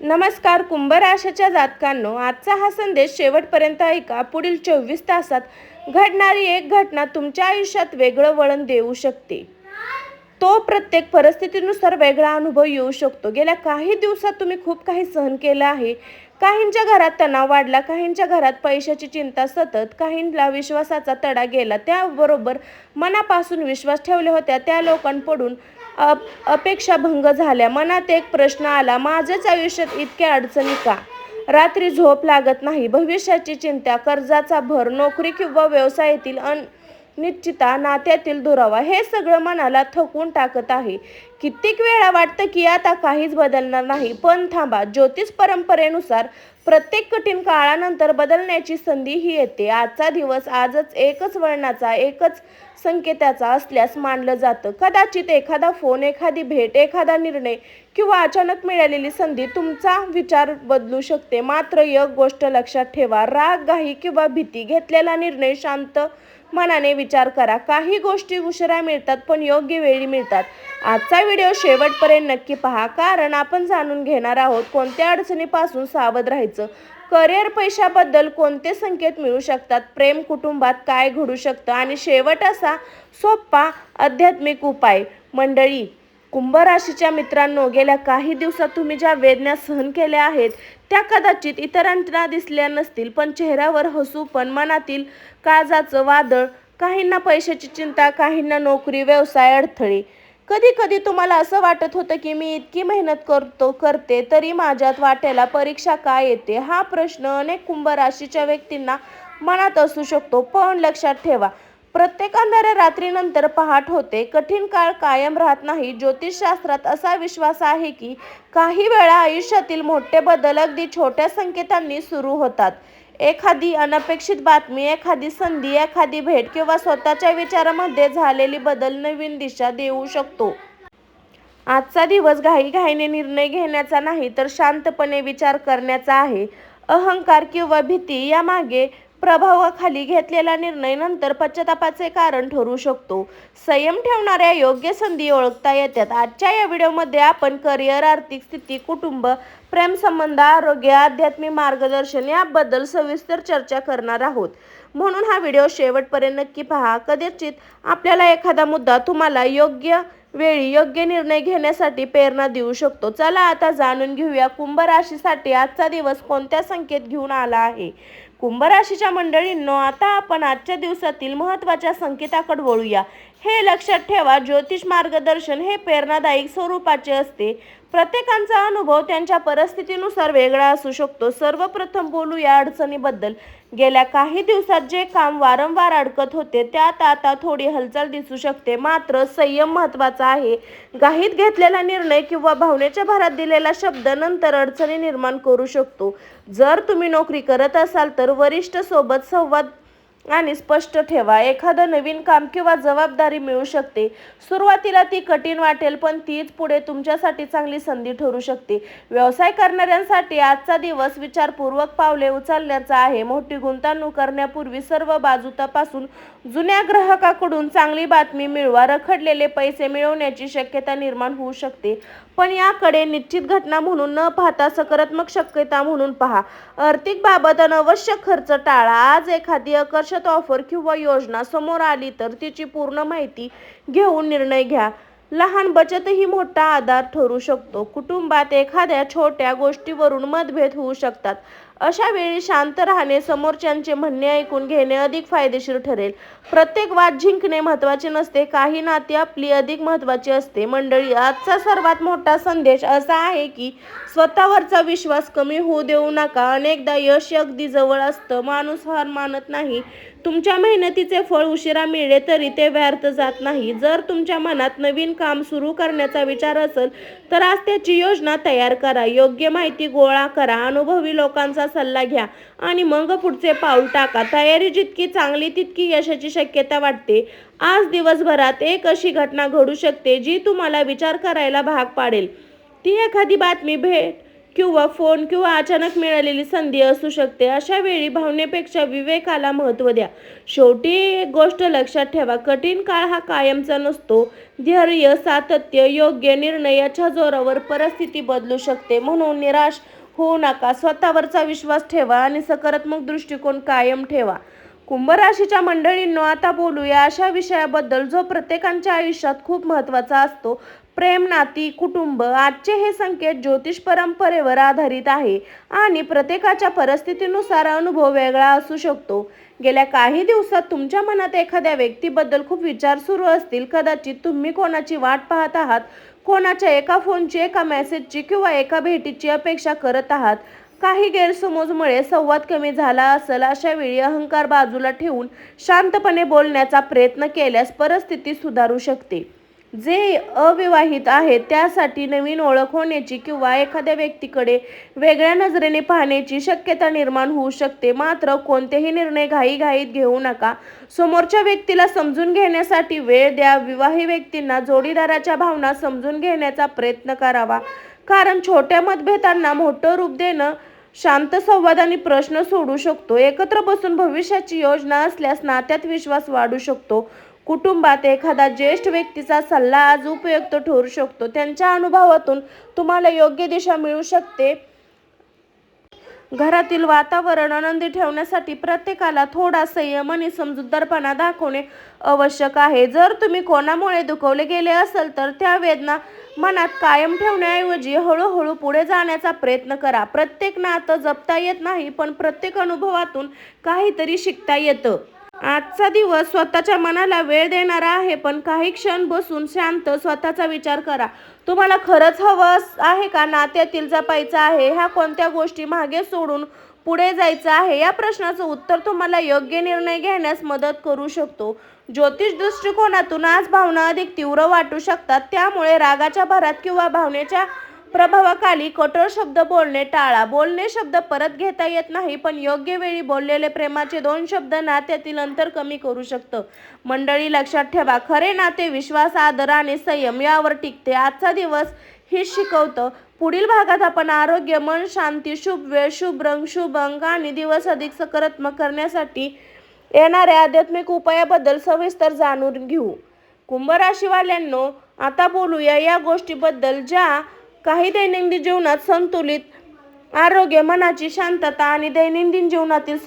नमस्कार कुंभ राशीच्या जातकांनो, आजचा हा संदेश शेवटपर्यंत ऐका. पुढील 24 तासात घडणारी एक घटना तुमच्या आयुष्यात वेगळं वळण देऊ शकते. तो प्रत्येक परिस्थितीनुसार वेगळा अनुभव येऊ शकतो. गेल्या काही दिवसात तुम्ही खूप काही सहन केलं आहे. काहींच्या घरात तणाव वाढला, काहींच्या घरात पैशाची चिंता सतत, काहींना विश्वासाचा तडा गेला. त्याबरोबर मनापासून विश्वास ठेवल्या होत्या त्या लोकांकडून अपेक्षा भंग झाल्या. मनात एक प्रश्न आला, माझ्याच आयुष्यात इतक्या अडचणी का? रात्री झोप लागत नाही, भविष्याची चिंता, कर्जाचा भर, नोकरी किंवा व्यवसायातील अनिश्चितता, नात्यातील दुरावा, हे सगळं मनाला थकवून टाकत आहे. कित्येक वेळा वाटतं की आता काहीच बदलणार नाही, पण थांबा. ज्योतिष परंपरेनुसार प्रत्येक कठीण काळानंतर बदलण्याची संधीही येते. आजचा दिवस आजच एकच वळणाचा, एकच संकेताचा असल्यास मानलं जातं. कदाचित एखादा फोन, एखादी भेट, एखादा निर्णय किंवा अचानक मिळालेली संधी तुमचा विचार बदलू शकते. मात्र एक गोष्ट लक्षात ठेवा, राग, घाई किंवा भीती घेतलेला निर्णय शांत मनाने विचार करा. काही गोष्टी उशिरा मिळतात पण योग्य वेळी मिळतात. आजचा व्हिडिओ शेवटपर्यंत नक्की पहा, कारण आपण जाणून घेणार आहोत कोणत्या अडचणीपासून सावध राहायचं, करिअर, पैशाबद्दल कोणते संकेत मिळू शकतात, प्रेम, कुटुंबात काय घडू शकतं आणि शेवट असा सोपा आध्यात्मिक उपाय. मंडळी, कुंभ राशीच्या मित्रांनो, गेल्या काही दिवसात तुम्ही ज्या वेदना सहन केल्या आहेत त्या कदाचित इतरांना दिसल्या नसतील, पण चेहऱ्यावर हसू, पण मनातील काळजाचं वादळ, काहींना पैशाची चिंता, काहींना नोकरी, व्यवसाय, अडथळे. कधी कधी तुम्हाला असं वाटत होतं की मी इतकी मेहनत करते तरी माझ्यात वाट्याला परीक्षा काय येते. हा प्रश्न अनेक कुंभ राशीच्या व्यक्तींना मनात असू शकतो. पण लक्षात ठेवा, प्रत्येक अंधाऱ्या रात्रीनंतर पहाट होते. कठीण काळ कायम राहत नाही. ज्योतिषशास्त्रात असा विश्वास आहे की काही वेळा आयुष्यातील मोठे बदल अगदी छोट्या संकेतांनी सुरू होतात. एखादी अनपेक्षित बातमी, एखादी संधी, एखादी भेट किंवा स्वतःच्या विचारामध्ये झालेली बदल नवीन दिशा देऊ शकतो. आजचा दिवस घाईघाईने निर्णय घेण्याचा नाही, तर शांतपणे विचार करण्याचा आहे. अहंकार किंवा भीती यामागे प्रभावाखाली घेतलेला निर्णय नंतर पश्चातापाचे कारण ठरू शकतो. संयम ठेवणाऱ्या योग्य संधी ओळखता येतात. आजच्या या व्हिडिओमध्ये आपण करिअर, आर्थिक स्थिती, कुटुंब, प्रेमसंबंध, आरोग्य, आध्यात्मिक मार्गदर्शन याबद्दल सविस्तर चर्चा करणार आहोत. म्हणून हा व्हिडिओ शेवटपर्यंत नक्की पहा. कदाचित आपल्याला एखादा मुद्दा तुम्हाला योग्य वेळी योग्य निर्णय घेण्यासाठी प्रेरणा देऊ शकतो. चला आता जाणून घेऊया कुंभ राशीसाठी आजचा दिवस कोणत्या संकेत घेऊन आला आहे. कुंभ राशीच्या मंडळींनो, आता आपण आजच्या दिवसातील महत्त्वाच्या संकेताकडे वळूया. हे लक्षात ठेवा, ज्योतिष मार्गदर्शन हे प्रेरणादायी स्वरूपाचे असते. प्रत्येकाचा अनुभव त्यांच्या परिस्थितीनुसार वेगळा असू शकतो. सर्वप्रथम बोलूया अडचणीबद्दल. गेल्या काही दिवसात जे काम वारंवार अडकत होते त्यात आता थोडी हालचाल दिसू शकते. मात्र संयम महत्त्वाचा आहे. घाईत घेतलेला निर्णय किंवा भावनेच्या भरात दिलेला शब्द नंतर अडचणी निर्माण करू शकतो. जर तुम्ही नोकरी करत असाल तर वरिष्ठ सोबत संवाद आणि स्पष्ट ठेवा. एखादं नवीन काम किंवा जबाबदारी मिळू शकते. सुरुवातीला ती कठीण वाटेल, पण तीच पुढे तुमच्यासाठी चांगली संधी ठरू शकते. व्यवसाय करणाऱ्यांसाठी आजचा दिवस विचारपूर्वक पावले उचलण्याचा आहे. मोठी गुंतवणूक करण्यापूर्वी सर्व बाजू तपासून जुन्या ग्राहकाकडून चांगली बातमी मिळवा. रखडलेले पैसे मिळवण्याची शक्यता निर्माण होऊ शकते, पण याकडे निश्चित घटना म्हणून न पाहता सकारात्मक शक्यता म्हणून पहा. आर्थिक बाबत अनावश्यक खर्च टाळा. आज एखादी आकर्षक ऑफर किंवा योजना समोर आली तर तिची पूर्ण माहिती घेऊन निर्णय घ्या. लहान बचतही मोठा आधार ठरू शकतो. कुटुंबात एखाद्या छोट्या गोष्टीवरून मतभेद होऊ शकतात. अशा वेळी शांत राहणे, समोरच्यांचे म्हणणे ऐकून घेणे अधिक फायदेशीर ठरेल. प्रत्येक वाद जिंकणे महत्त्वाचे नसते, काही नाती आपली अधिक महत्त्वाची असते. मंडळी, आजचा सर्वात मोठा संदेश असा आहे की स्वतःवरचा विश्वास कमी होऊ देऊ नका. अनेकदा यश अगदी जवळ असतं. माणूस हार मानत नाही. तुमच्या मेहनतीचे फळ उशिरा मिळले तरी ते व्यर्थ जात नाही. जर तुमच्या मनात नवीन काम सुरू करण्याचा विचार असेल तर आज त्याची योजना तयार करा. योग्य माहिती गोळा करा, अनुभवी लोकांचा सल्ला घ्या आणि मग पुढचे पाऊल टाका. तयारी जितकी चांगली तितकी यशाची शक्यता वाढते. आज दिवसभरात एक अशी घटना घडू शकते जी तुम्हाला विचार करायला भाग पाडेल. ती एखादी बातमी, भेट किंवा फोन किंवा अचानक मिळालेली संधी असू शकते. अशा वेळी भावनेपेक्षा विवेकाला महत्त्व द्या. शेवटी एक गोष्ट लक्षात ठेवा, कठीण काळ हा कायमचा नसतो. धैर्य, सातत्य, योग्य निर्णय याच्या जोरावर परिस्थिती बदलू शकते. म्हणून निराश होऊ नका. स्वतःवरचा विश्वास ठेवा आणि सकारात्मक दृष्टिकोन कायम ठेवा. कुंभ राशीच्या मंडळींनो, आता बोलूया अशा विषयाबद्दल जो प्रत्येकाच्या आयुष्यात खूप महत्त्वाचा असतो. प्रेम, नाती, कुटुंब. आजचे हे संकेत ज्योतिष परंपरेवर आधारित आहे आणि प्रत्येकाच्या परिस्थितीनुसार अनुभव वेगळा असू शकतो. गेल्या काही दिवसात तुमच्या मनात एखाद्या व्यक्तीबद्दल खूप विचार सुरू असतील. कदाचित तुम्ही कोणाची वाट पाहत आहात, कोणाच्या एका फोनची, एका मेसेजची किंवा एका भेटीची अपेक्षा करत आहात. काही गैरसमजमुळे संवाद कमी झाला असेल. अशा वेळी अहंकार बाजूला ठेवून शांतपणे बोलण्याचा प्रयत्न केल्यास परिस्थिती सुधारू शकते. जे अविवाहित आहेत त्यासाठी नवीन ओळख होण्याची किंवा एखाद्या व्यक्तीकडे वेगळ्या नजरेने पाहण्याची शक्यता निर्माण होऊ शकते. मात्र कोणतेही निर्णय घाईघाईत घेऊ नका. समोरच्या व्यक्तीला समजून घेण्यासाठी वेळ द्या. विवाहित व्यक्तींना जोडीदाराच्या भावना समजून घेण्याचा प्रयत्न करावा, कारण छोट्या मतभेदांना मोठं रूप देणं शांत संवाद आणि प्रश्न सोडू शकतो. एकत्र बसून भविष्याची योजना असल्यास नात्यात विश्वास वाढू शकतो. कुटुंबात एखादा ज्येष्ठ व्यक्तीचा सल्ला आज उपयुक्त ठरू शकतो. त्यांच्या अनुभवातून तुम्हाला योग्य दिशा मिळू शकते. घरातील वातावरण आनंदी ठेवण्यासाठी प्रत्येकाला थोडा संयम आणि समजूतदारपणा दाखवणे आवश्यक आहे. जर तुम्ही कोणामुळे दुखवले गेले असेल तर त्या वेदना मनात कायम ठेवण्याऐवजी हळूहळू पुढे जाण्याचा प्रयत्न करा. प्रत्येक नातं जपता येत नाही, पण प्रत्येक अनुभवातून काहीतरी शिकता येतं. आजचा दिवस स्वतःच्या मनाला वेळ देणारा आहे, पण काही क्षण बसून शांत स्वतःचा विचार करा. तुम्हाला खरंच हवं आहे का? नात्यातील जपायचं आहे? ह्या कोणत्या गोष्टी मागे सोडून पुढे जायचं आहे? या प्रश्नाचं उत्तर तुम्हाला योग्य निर्णय घेण्यास मदत करू शकतो. ज्योतिष दृष्टिकोनातून आज भावना अधिक तीव्र वाटू शकतात. त्यामुळे रागाच्या भरात किंवा भावनेच्या प्रभावाखाली कठोर शब्द बोलणे टाळा. बोलणे शब्द परत घेता येत नाही, पण योग्य वेळी बोललेले प्रेमाचे 2 शब्द नात्यातील अंतर कमी करू शकतं. मंडळी, लक्षात ठेवा, खरे नाते विश्वास, आदर आणि संयम यावर टिकते. आजचा दिवस हेच शिकवतं. पुढील भागात आपण आरोग्य, मन शांती, शुभ वेळ, शुभ रंग, शुभ अंक आणि दिवस अधिक सकारात्मक करण्यासाठी येणाऱ्या आध्यात्मिक उपायाबद्दल सविस्तर जाणून घेऊ. कुंभ राशीवाल्यांनो, आता बोलूया या गोष्टीबद्दल ज्या काही दैनंदिन जीवनात संतुलित आरोग्य, मनाची शांतता आणि दैनंदिन जीवनातील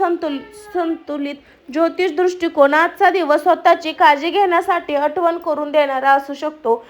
संतुलित ज्योतिष दृष्टिकोन. आजचा दिवस स्वतःची काळजी घेण्यासाठी आठवण करून देणारा असू शकतो.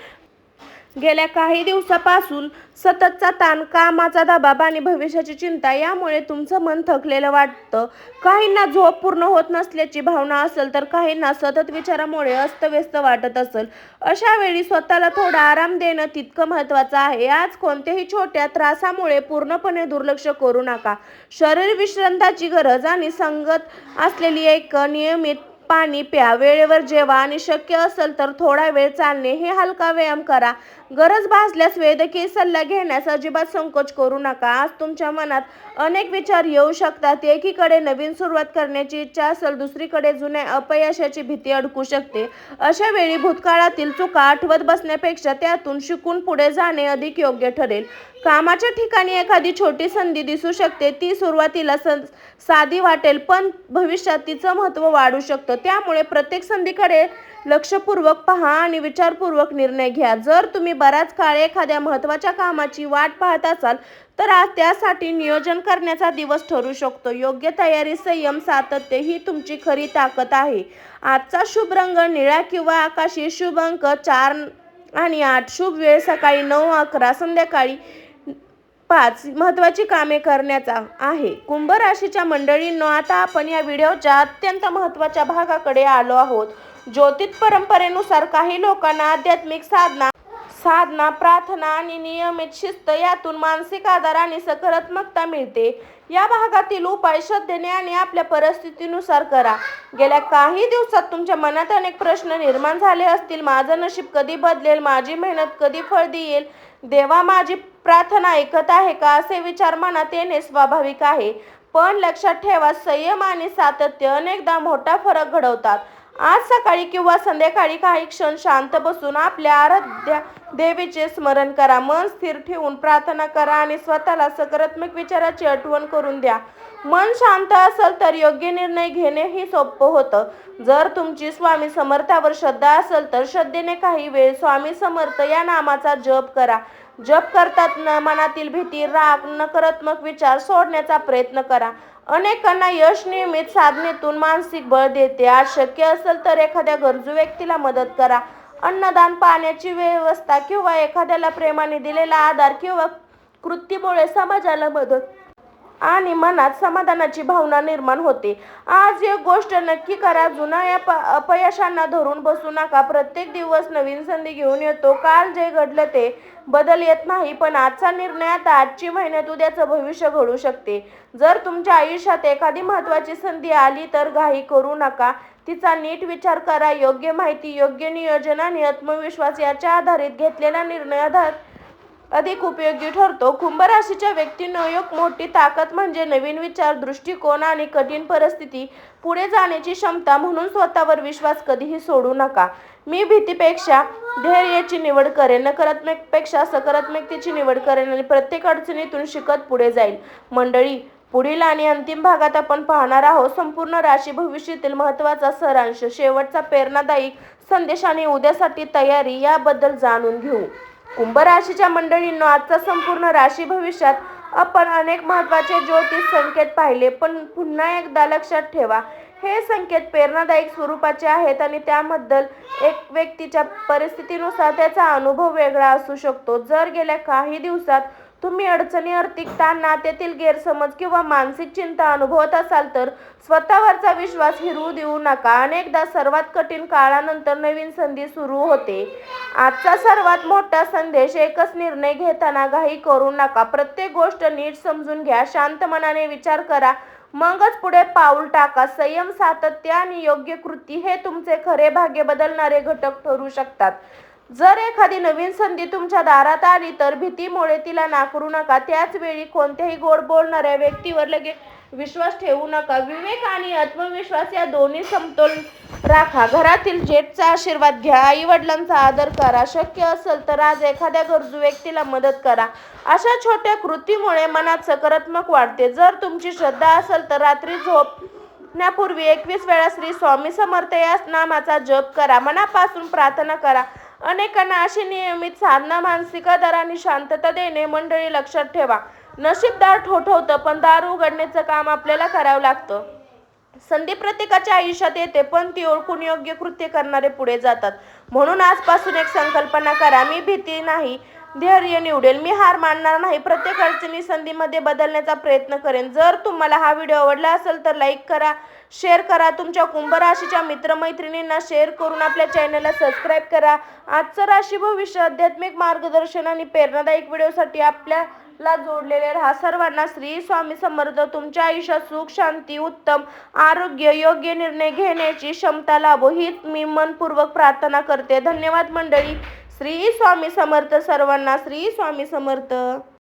गेल्या काही दिवसापासून सततचा ताण, कामाचा दबाव आणि भविष्याची चिंता यामुळे तुमचं मन थकलेलं वाटतं. काहींना झोप पूर्ण होत नसल्याची भावना असेल, तर काहींना सतत विचारामुळे अस्तव्यस्त वाटत असेल. अशा वेळी स्वतःला थोडा आराम देणं तितकं महत्त्वाचं आहे. आज कोणत्याही छोट्या त्रासामुळे पूर्णपणे दुर्लक्ष करू नका. शरीर विश्रांतीची गरज आणि संगत असलेली एक नियमित पाणी प्या, वेळेवर जेवा आणि शक्य असेल तर थोडा वेळ चालणे हे हलका व्यायाम करा. गरज भासल्यास वैद्यकीय सल्ला घेण्यास अजिबात संकोच करू नका. आज तुमच्या मनात अनेक विचार येऊ शकतात. एकीकडे नवीन सुरुवात करण्याची इच्छा असेल, दुसरीकडे जुन्या अपयशाची भीती अडकू शकते. अशा वेळी भूतकाळातील चुका आठवत बसण्यापेक्षा त्यातून शिकून पुढे जाणे अधिक योग्य ठरेल. कामाच्या ठिकाणी एखादी छोटी संधी दिसू शकते. ती सुरुवातीला साधी वाटेल, पण भविष्यात तिचं महत्त्व वाढू शकतं. त्यामुळे प्रत्येक संधीकडे लक्षपूर्वक पहा आणि विचारपूर्वक निर्णय घ्या. जर तुम्ही बराच काळ एखाद्या महत्त्वाच्या कामाची वाट पाहत असाल, तर आज त्यासाठी नियोजन करण्याचा दिवस ठरू शकतो. योग्य तयारी, संयम, सातत्य ही तुमची खरी ताकद आहे. आजचा शुभ रंग निळा किंवा आकाशी, शुभ अंक 4 आणि 8, शुभ वेळ सकाळी 9-11, संध्याकाळी 5. महत्त्वाची कामे करण्याचा आहे. कुंभ राशीच्या मंडळींनो, आता आपण या व्हिडिओच्या अत्यंत महत्त्वाच्या भागाकडे आलो आहोत. ज्योतिष परंपरेनुसार काही लोकांना आध्यात्मिक साधना, प्रार्थना आणि नियमित शिस्त यातून मानसिक आधार आणि सकारात्मकता मिळते. या भागातील उपाय श्रद्धेने आणि आपल्या परिस्थितीनुसार करा. गेल्या काही दिवसात तुमच्या मनात अनेक प्रश्न निर्माण झाले असतील. माझं नशीब कधी बदलेल? माझी मेहनत कधी फळ देईल? देवा माझी प्रार्थना ऐकत आहे का? असे विचार मनात येणे स्वाभाविक आहे. पण लक्षात ठेवा, संयम आणि सातत्य अनेकदा मोठा फरक घडवतात. आज सकाळी किंवा संध्याकाळी काही क्षण शांत बसून आपल्या आराध्या देवीचे स्मरण करा. मन स्थिर ठेवून प्रार्थना करा आणि स्वतःला सकारात्मक विचाराची आठवण करून द्या. मन शांत असेल तर योग्य निर्णय घेणेही सोपं होतं. जर तुमची स्वामी समर्थावर श्रद्धा असेल तर श्रद्धेने काही वेळ स्वामी समर्थ या नामाचा जप करा. जप करताना मनातील भीती, राग, नकारात्मक विचार सोडण्याचा प्रयत्न करा. अनेकांना यश नियमित साधनेतून मानसिक बळ देते. आज शक्य असेल तर एखाद्या गरजू व्यक्तीला मदत करा. अन्नदान, पाण्याची व्यवस्था किंवा एखाद्याला प्रेमाने दिलेला आधार किंवा कृतीमुळे समाजाला मदत आणि मनात समाधानाची भावना निर्माण होते. आज एक गोष्ट नक्की करा, जुन्या अपयशांना धरून बसू नका. प्रत्येक दिवस नवीन संधी घेऊन येतो. काल जे घडलं ते बदल येत नाही, पण आजचा निर्णय, आता आजची मेहनत उद्याचं भविष्य घडू शकते. जर तुमच्या आयुष्यात एखादी महत्त्वाची संधी आली तर घाई करू नका. तिचा नीट विचार करा. योग्य माहिती, योग्य नियोजन आणि आत्मविश्वास याच्या आधारित घेतलेला निर्णय अधिक उपयोगी ठरतो. कुंभ राशीच्या व्यक्तींनो, एक मोठी ताकद म्हणजे नवीन विचार, दृष्टिकोन आणि कठीण परिस्थिती पुढे जाण्याची क्षमता. म्हणून स्वतःवर विश्वास कधीही सोडू नका. मी भीतीपेक्षा धैर्याची निवड करेन, नकारात्मकपेक्षा सकारात्मकतेची निवड करेन आणि प्रत्येक अडचणीतून शिकत पुढे जाईल. मंडळी, पुढील आणि अंतिम भागात आपण पाहणार आहोत संपूर्ण राशी भविष्यातील महत्त्वाचा सारांश, शेवटचा प्रेरणादायी संदेश आणि उद्यासाठी तयारी याबद्दल जाणून घेऊ. कुंभ राशीच्या मंडळींनो, आजचा संपूर्ण राशी भविष्यात आपण अनेक महत्त्वाचे ज्योतिष संकेत पाहिले, पण पुन्हा एकदा लक्षात ठेवा, हे संकेत प्रेरणादायक स्वरूपाचे आहेत आणि त्याबद्दल एक व्यक्तीच्या परिस्थितीनुसार त्याचा अनुभव वेगळा असू शकतो. जर गेल्या काही दिवसात तुम्ही अडचणी, आर्थिक ताण, नात्यातील गैरसमज किंवा मानसिक चिंता अनुभवत असाल तर स्वतःवरचा विश्वास हिरवू देऊ नका. अनेकदा सर्वात कठीण काळानंतर नवीन संधी सुरू होते. आजचा सर्वात मोठा संदेश, एकच निर्णय घेताना घाई करू नका. प्रत्येक गोष्ट नीट समजून घ्या. शांत मनाने विचार करा, मगच पुढे पाऊल टाका. संयम, सातत्य आणि योग्य कृती हे तुमचे खरे भाग्य बदलणारे घटक ठरू शकतात. जर एखादी नवीन संधी तुमच्या दारात आली तर भीतीमुळे तिला नाकारू नका. त्याच वेळी कोणत्याही गोड बोलणाऱ्या व्यक्तीवर लगेच विश्वास ठेवू नका. विवेक आणि आत्मविश्वास या दोन्ही समतोल राखा. घरातील ज्येष्ठांचा आशीर्वाद घ्या. आई वडिलांचा आदर करा. शक्य असेल तर आज एखाद्या गरजू व्यक्तीला मदत करा. अशा छोट्या कृतीमुळे मनात सकारात्मक वाढते. जर तुमची श्रद्धा असेल तर रात्री झोपण्यापूर्वी 21 वेळा श्री स्वामी समर्थ या नामाचा जप करा. मनापासून प्रार्थना करा. अनेकांना अशी नियमित साधना मानसिक आधार आणि शांतता देणे. मंडळी, लक्षात ठेवा, नशीब दार ठोठवतं, पण दार उघडण्याचं काम आपल्याला करावं लागतं. संधी प्रत्येकाच्या आयुष्यात येते, पण ती ओळखून योग्य कृत्य करणारे पुढे जातात. म्हणून आजपासून एक संकल्पना करा, मी भीती नाही, धैर्य निवडेल. मी हार मानणार नाही. प्रत्येक अडचणी संधीमध्ये बदलण्याचा प्रयत्न करेन. जर तुम्हाला हा व्हिडिओ आवडला असेल तर लाईक करा, शेअर करा. तुमच्या कुंभ राशीच्या मित्रमैत्रिणींना शेअर करून आपल्या चॅनलला सबस्क्राईब करा. आजचं राशी भविष्य आध्यात्मिक मार्गदर्शन आणि प्रेरणादायक व्हिडिओसाठी आपल्याला जोडलेले राहा. सर्वांना श्री स्वामी समर्थ. तुमच्या आयुष्यात सुख, शांती, उत्तम आरोग्य, योग्य निर्णय घेण्याची क्षमता लाभो हीच मी मनपूर्वक प्रार्थना करते. धन्यवाद मंडळी. श्री स्वामी समर्थ. सर्वांना श्री स्वामी समर्थ.